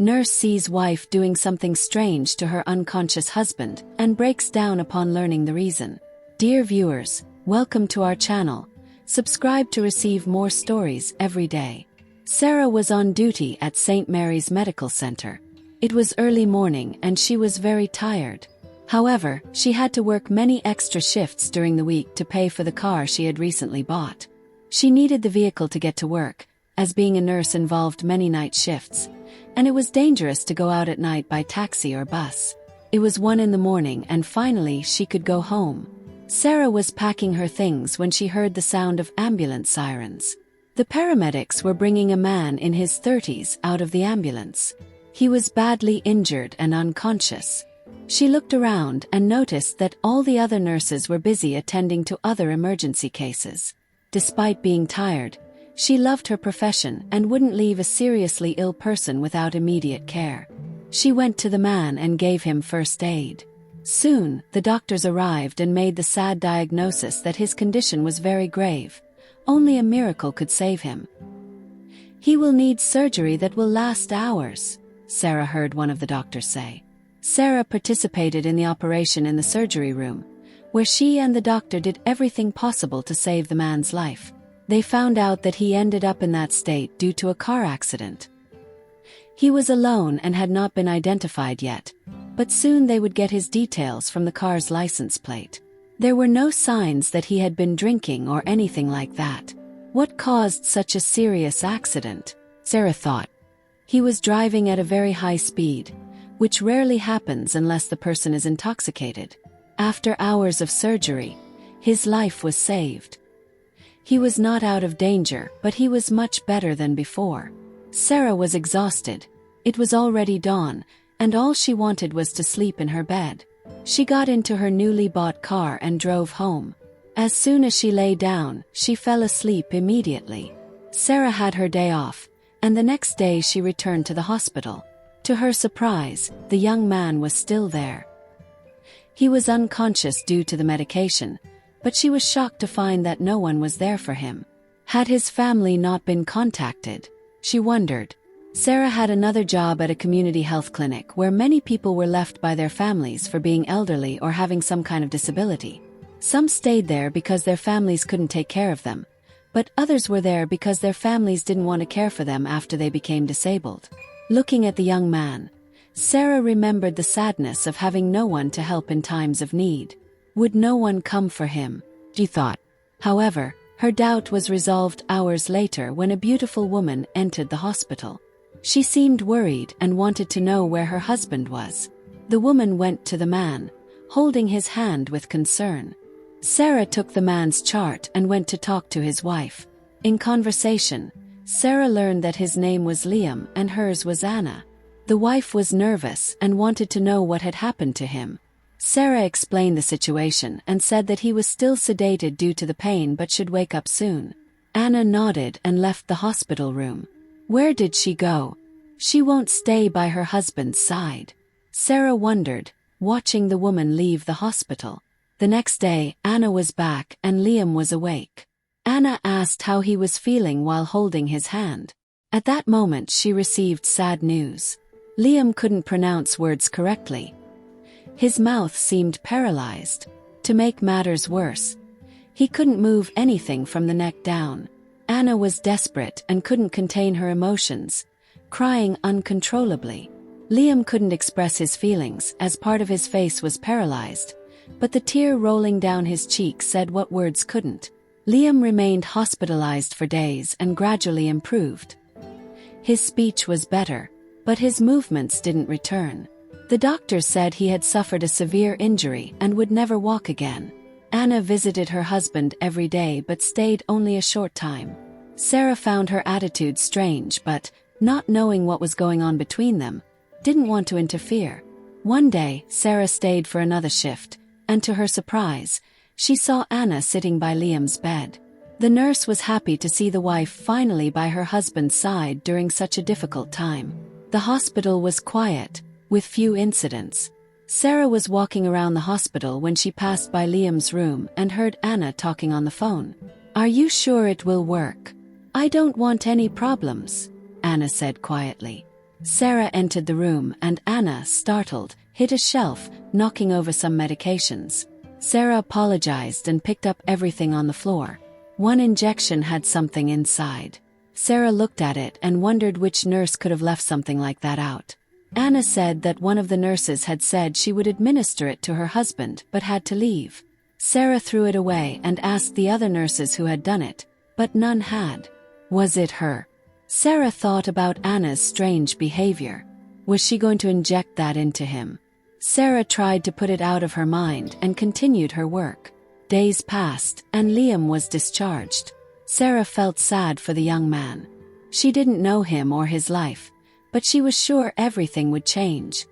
Nurse sees wife doing something strange to her unconscious husband and breaks down upon learning the reason. Dear viewers, welcome to our channel. Subscribe to receive more stories every day. Sarah was on duty at St. Mary's Medical Center. It was early morning and she was very tired. However, she had to work many extra shifts during the week to pay for the car she had recently bought. She needed the vehicle to get to work, as being a nurse involved many night shifts, and it was dangerous to go out at night by taxi or bus. It was 1 a.m. and finally she could go home. Sarah was packing her things when she heard the sound of ambulance sirens. The paramedics were bringing a man in his 30s out of the ambulance. He was badly injured and unconscious. She looked around and noticed that all the other nurses were busy attending to other emergency cases. Despite being tired, she loved her profession and wouldn't leave a seriously ill person without immediate care. She went to the man and gave him first aid. Soon, the doctors arrived and made the sad diagnosis that his condition was very grave. Only a miracle could save him. "He will need surgery that will last hours," Sarah heard one of the doctors say. Sarah participated in the operation in the surgery room, where she and the doctor did everything possible to save the man's life. They found out that he ended up in that state due to a car accident. He was alone and had not been identified yet, but soon they would get his details from the car's license plate. There were no signs that he had been drinking or anything like that. What caused such a serious accident? Sarah thought. He was driving at a very high speed, which rarely happens unless the person is intoxicated. After hours of surgery, his life was saved. He was not out of danger, but he was much better than before. Sarah was exhausted. It was already dawn, and all she wanted was to sleep in her bed. She got into her newly bought car and drove home. As soon as she lay down, she fell asleep immediately. Sarah had her day off, and the next day she returned to the hospital. To her surprise, the young man was still there. He was unconscious due to the medication, but she was shocked to find that no one was there for him. Had his family not been contacted? She wondered. Sarah had another job at a community health clinic where many people were left by their families for being elderly or having some kind of disability. Some stayed there because their families couldn't take care of them, but others were there because their families didn't want to care for them after they became disabled. Looking at the young man, Sarah remembered the sadness of having no one to help in times of need. Would no one come for him? She thought. However, her doubt was resolved hours later when a beautiful woman entered the hospital. She seemed worried and wanted to know where her husband was. The woman went to the man, holding his hand with concern. Sarah took the man's chart and went to talk to his wife. In conversation, Sarah learned that his name was Liam and hers was Anna. The wife was nervous and wanted to know what had happened to him. Sarah explained the situation and said that he was still sedated due to the pain but should wake up soon. Anna nodded and left the hospital room. Where did she go? She won't stay by her husband's side. Sarah wondered, watching the woman leave the hospital. The next day, Anna was back and Liam was awake. Anna asked how he was feeling while holding his hand. At that moment she received sad news. Liam couldn't pronounce words correctly. His mouth seemed paralyzed. To make matters worse, he couldn't move anything from the neck down. Anna was desperate and couldn't contain her emotions, crying uncontrollably. Liam couldn't express his feelings as part of his face was paralyzed, but the tear rolling down his cheek said what words couldn't. Liam remained hospitalized for days and gradually improved. His speech was better, but his movements didn't return. The doctor said he had suffered a severe injury and would never walk again. Anna visited her husband every day but stayed only a short time. Sarah found her attitude strange but, not knowing what was going on between them, didn't want to interfere. One day, Sarah stayed for another shift, and to her surprise, she saw Anna sitting by Liam's bed. The nurse was happy to see the wife finally by her husband's side during such a difficult time. The hospital was quiet, with few incidents. Sarah was walking around the hospital when she passed by Liam's room and heard Anna talking on the phone. "Are you sure it will work? I don't want any problems," Anna said quietly. Sarah entered the room and Anna, startled, hit a shelf, knocking over some medications. Sarah apologized and picked up everything on the floor. One injection had something inside. Sarah looked at it and wondered which nurse could have left something like that out. Anna said that one of the nurses had said she would administer it to her husband but had to leave. Sarah threw it away and asked the other nurses who had done it, but none had. Was it her? Sarah thought about Anna's strange behavior. Was she going to inject that into him? Sarah tried to put it out of her mind and continued her work. Days passed, and Liam was discharged. Sarah felt sad for the young man. She didn't know him or his life, but she was sure everything would change.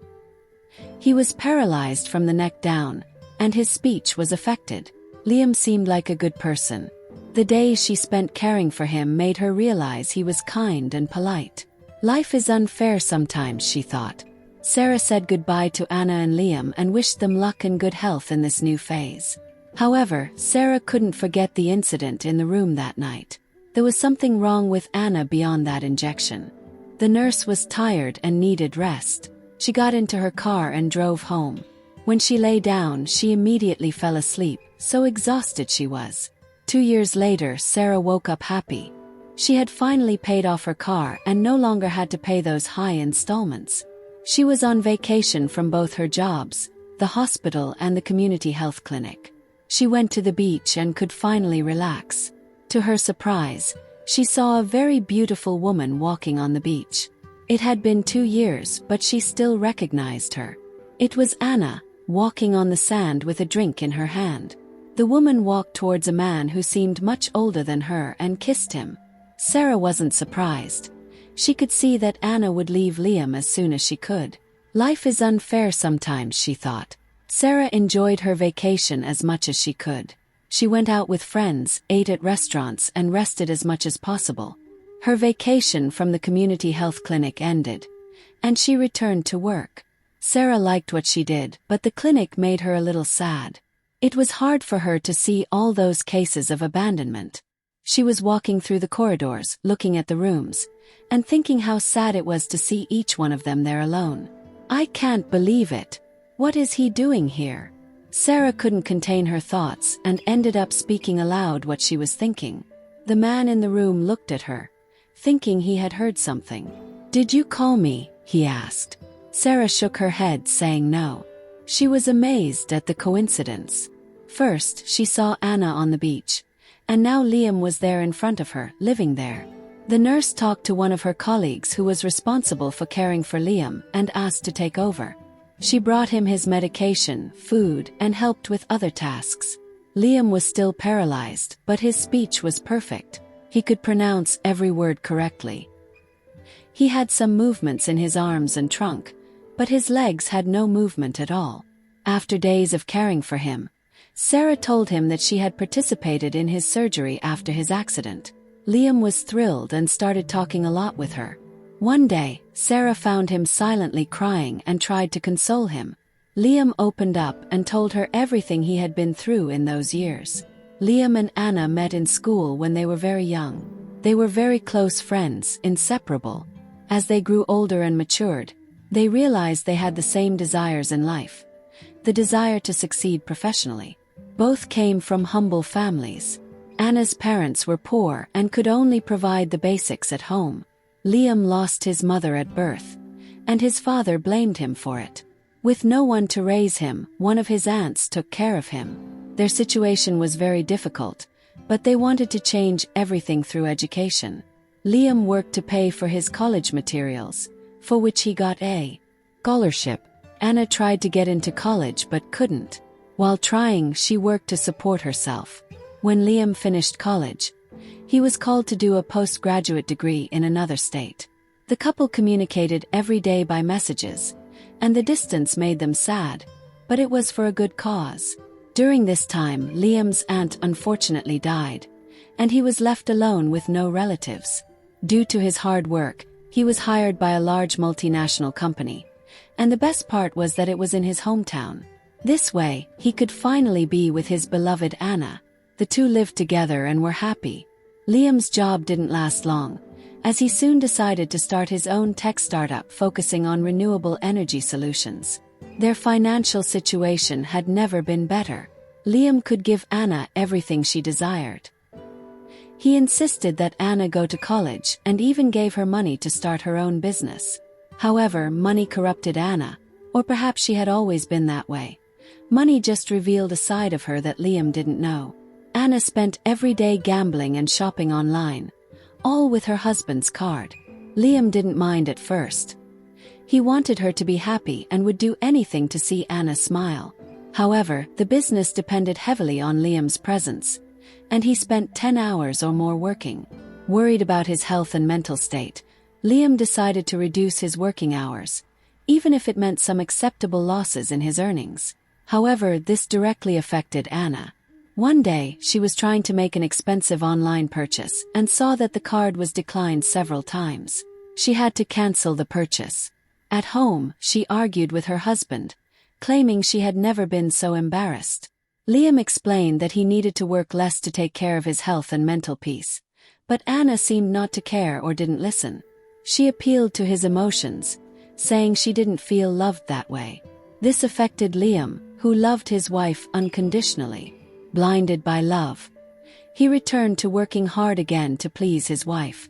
He was paralyzed from the neck down, and his speech was affected. Liam seemed like a good person. The days she spent caring for him made her realize he was kind and polite. Life is unfair sometimes, she thought. Sarah said goodbye to Anna and Liam and wished them luck and good health in this new phase. However, Sarah couldn't forget the incident in the room that night. There was something wrong with Anna beyond that injection. The nurse was tired and needed rest. She got into her car and drove home. When she lay down, she immediately fell asleep, so exhausted she was. 2 years later, Sarah woke up happy. She had finally paid off her car and no longer had to pay those high installments. She was on vacation from both her jobs, the hospital and the community health clinic. She went to the beach and could finally relax. To her surprise, she saw a very beautiful woman walking on the beach. It had been 2 years, but she still recognized her. It was Anna, walking on the sand with a drink in her hand. The woman walked towards a man who seemed much older than her and kissed him. Sarah wasn't surprised. She could see that Anna would leave Liam as soon as she could. Life is unfair sometimes, she thought. Sarah enjoyed her vacation as much as she could. She went out with friends, ate at restaurants, and rested as much as possible. Her vacation from the community health clinic ended, and she returned to work. Sarah liked what she did, but the clinic made her a little sad. It was hard for her to see all those cases of abandonment. She was walking through the corridors, looking at the rooms, and thinking how sad it was to see each one of them there alone. I can't believe it. What is he doing here? Sarah couldn't contain her thoughts and ended up speaking aloud what she was thinking. The man in the room looked at her, thinking he had heard something. "Did you call me?" he asked. Sarah shook her head, saying no. She was amazed at the coincidence. First, she saw Anna on the beach, and now Liam was there in front of her, living there. The nurse talked to one of her colleagues who was responsible for caring for Liam and asked to take over. She brought him his medication, food, and helped with other tasks. Liam was still paralyzed, but his speech was perfect. He could pronounce every word correctly. He had some movements in his arms and trunk, but his legs had no movement at all. After days of caring for him, Sarah told him that she had participated in his surgery after his accident. Liam was thrilled and started talking a lot with her. One day, Sarah found him silently crying and tried to console him. Liam opened up and told her everything he had been through in those years. Liam and Anna met in school when they were very young. They were very close friends, inseparable. As they grew older and matured, they realized they had the same desires in life. The desire to succeed professionally. Both came from humble families. Anna's parents were poor and could only provide the basics at home. Liam lost his mother at birth, and his father blamed him for it. With no one to raise him, one of his aunts took care of him. Their situation was very difficult, but they wanted to change everything through education. Liam worked to pay for his college materials, for which he got a scholarship. Anna tried to get into college but couldn't. While trying, she worked to support herself. When Liam finished college, he was called to do a postgraduate degree in another state. The couple communicated every day by messages, and the distance made them sad, but it was for a good cause. During this time, Liam's aunt unfortunately died, and he was left alone with no relatives. Due to his hard work, he was hired by a large multinational company, and the best part was that it was in his hometown. This way, he could finally be with his beloved Anna. The two lived together and were happy. Liam's job didn't last long, as he soon decided to start his own tech startup focusing on renewable energy solutions. Their financial situation had never been better. Liam could give Anna everything she desired. He insisted that Anna go to college and even gave her money to start her own business. However, money corrupted Anna, or perhaps she had always been that way. Money just revealed a side of her that Liam didn't know. Anna spent every day gambling and shopping online, all with her husband's card. Liam didn't mind at first. He wanted her to be happy and would do anything to see Anna smile. However, the business depended heavily on Liam's presence, and he spent 10 hours or more working. Worried about his health and mental state, Liam decided to reduce his working hours, even if it meant some acceptable losses in his earnings. However, this directly affected Anna. One day, she was trying to make an expensive online purchase and saw that the card was declined several times. She had to cancel the purchase. At home, she argued with her husband, claiming she had never been so embarrassed. Liam explained that he needed to work less to take care of his health and mental peace, but Anna seemed not to care or didn't listen. She appealed to his emotions, saying she didn't feel loved that way. This affected Liam, who loved his wife unconditionally. Blinded by love, he returned to working hard again to please his wife.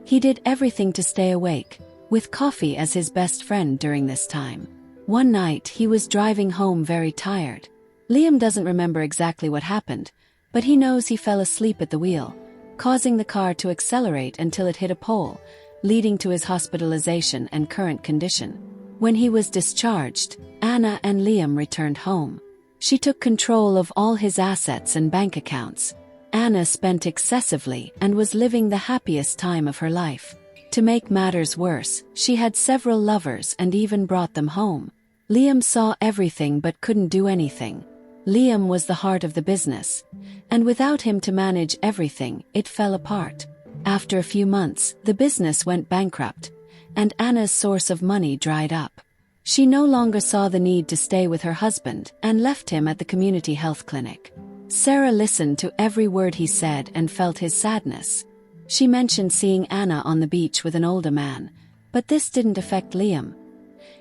He did everything to stay awake, with coffee as his best friend during this time. One night he was driving home very tired. Liam doesn't remember exactly what happened, but he knows he fell asleep at the wheel, causing the car to accelerate until it hit a pole, leading to his hospitalization and current condition. When he was discharged, Anna and Liam returned home. She took control of all his assets and bank accounts. Anna spent excessively and was living the happiest time of her life. To make matters worse, she had several lovers and even brought them home. Liam saw everything but couldn't do anything. Liam was the heart of the business, and without him to manage everything, it fell apart. After a few months, the business went bankrupt, and Anna's source of money dried up. She no longer saw the need to stay with her husband and left him at the community health clinic. Sarah listened to every word he said and felt his sadness. She mentioned seeing Anna on the beach with an older man, but this didn't affect Liam.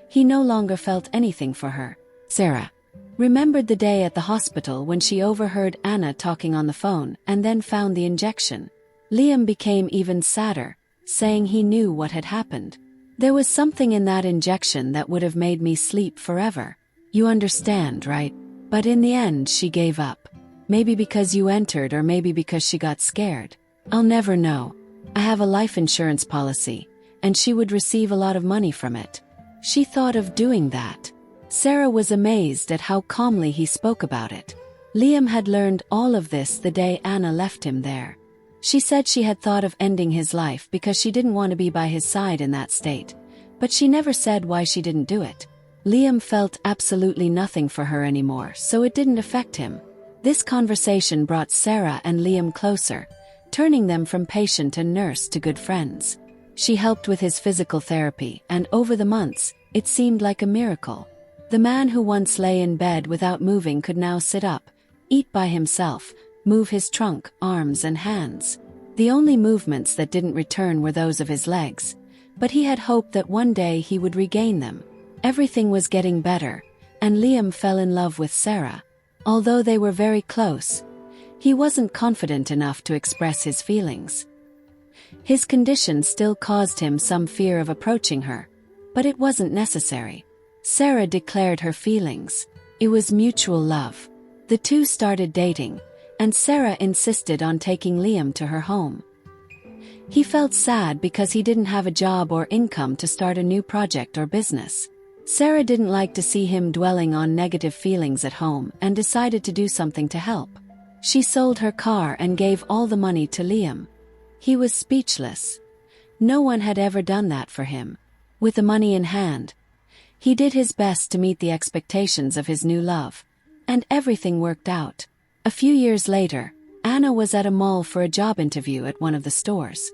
He no longer felt anything for her. Sarah remembered the day at the hospital when she overheard Anna talking on the phone and then found the injection. Liam became even sadder, saying he knew what had happened. There was something in that injection that would have made me sleep forever. You understand, right? But in the end she gave up. Maybe because you entered or maybe because she got scared. I'll never know. I have a life insurance policy, and she would receive a lot of money from it. She thought of doing that. Sarah was amazed at how calmly he spoke about it. Liam had learned all of this the day Anna left him there. She said she had thought of ending his life because she didn't want to be by his side in that state, but she never said why she didn't do it. Liam felt absolutely nothing for her anymore, so it didn't affect him. This conversation brought Sarah and Liam closer, turning them from patient and nurse to good friends. She helped with his physical therapy, and over the months, it seemed like a miracle. The man who once lay in bed without moving could now sit up, eat by himself, move his trunk, arms and hands. The only movements that didn't return were those of his legs, but he had hoped that one day he would regain them. Everything was getting better, and Liam fell in love with Sarah. Although they were very close, he wasn't confident enough to express his feelings. His condition still caused him some fear of approaching her, but it wasn't necessary. Sarah declared her feelings. It was mutual love. The two started dating, and Sarah insisted on taking Liam to her home. He felt sad because he didn't have a job or income to start a new project or business. Sarah didn't like to see him dwelling on negative feelings at home and decided to do something to help. She sold her car and gave all the money to Liam. He was speechless. No one had ever done that for him. With the money in hand, he did his best to meet the expectations of his new love, and everything worked out. A few years later, Anna was at a mall for a job interview at one of the stores.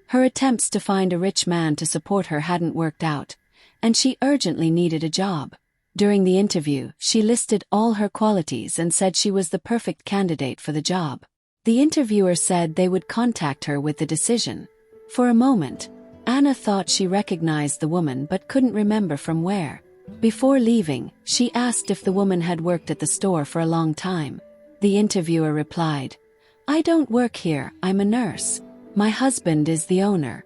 Her attempts to find a rich man to support her hadn't worked out, and she urgently needed a job. During the interview, she listed all her qualities and said she was the perfect candidate for the job. The interviewer said they would contact her with the decision. For a moment, Anna thought she recognized the woman but couldn't remember from where. Before leaving, she asked if the woman had worked at the store for a long time. The interviewer replied, "I don't work here, I'm a nurse. My husband is the owner.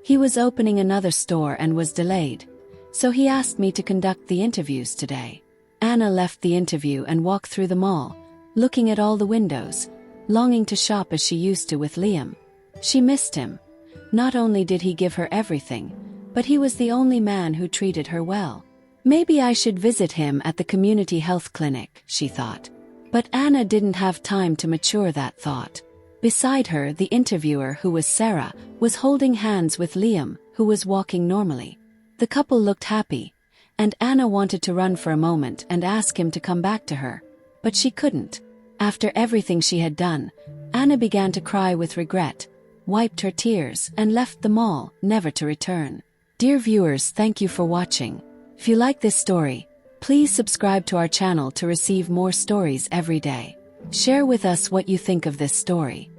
He was opening another store and was delayed, so he asked me to conduct the interviews today." Anna left the interview and walked through the mall, looking at all the windows, longing to shop as she used to with Liam. She missed him. Not only did he give her everything, but he was the only man who treated her well. Maybe I should visit him at the community health clinic, she thought. But Anna didn't have time to mature that thought. Beside her, the interviewer, who was Sarah, was holding hands with Liam, who was walking normally. The couple looked happy, and Anna wanted to run for a moment and ask him to come back to her. But she couldn't. After everything she had done, Anna began to cry with regret, wiped her tears, and left the mall, never to return. Dear viewers, thank you for watching. If you like this story, please subscribe to our channel to receive more stories every day. Share with us what you think of this story.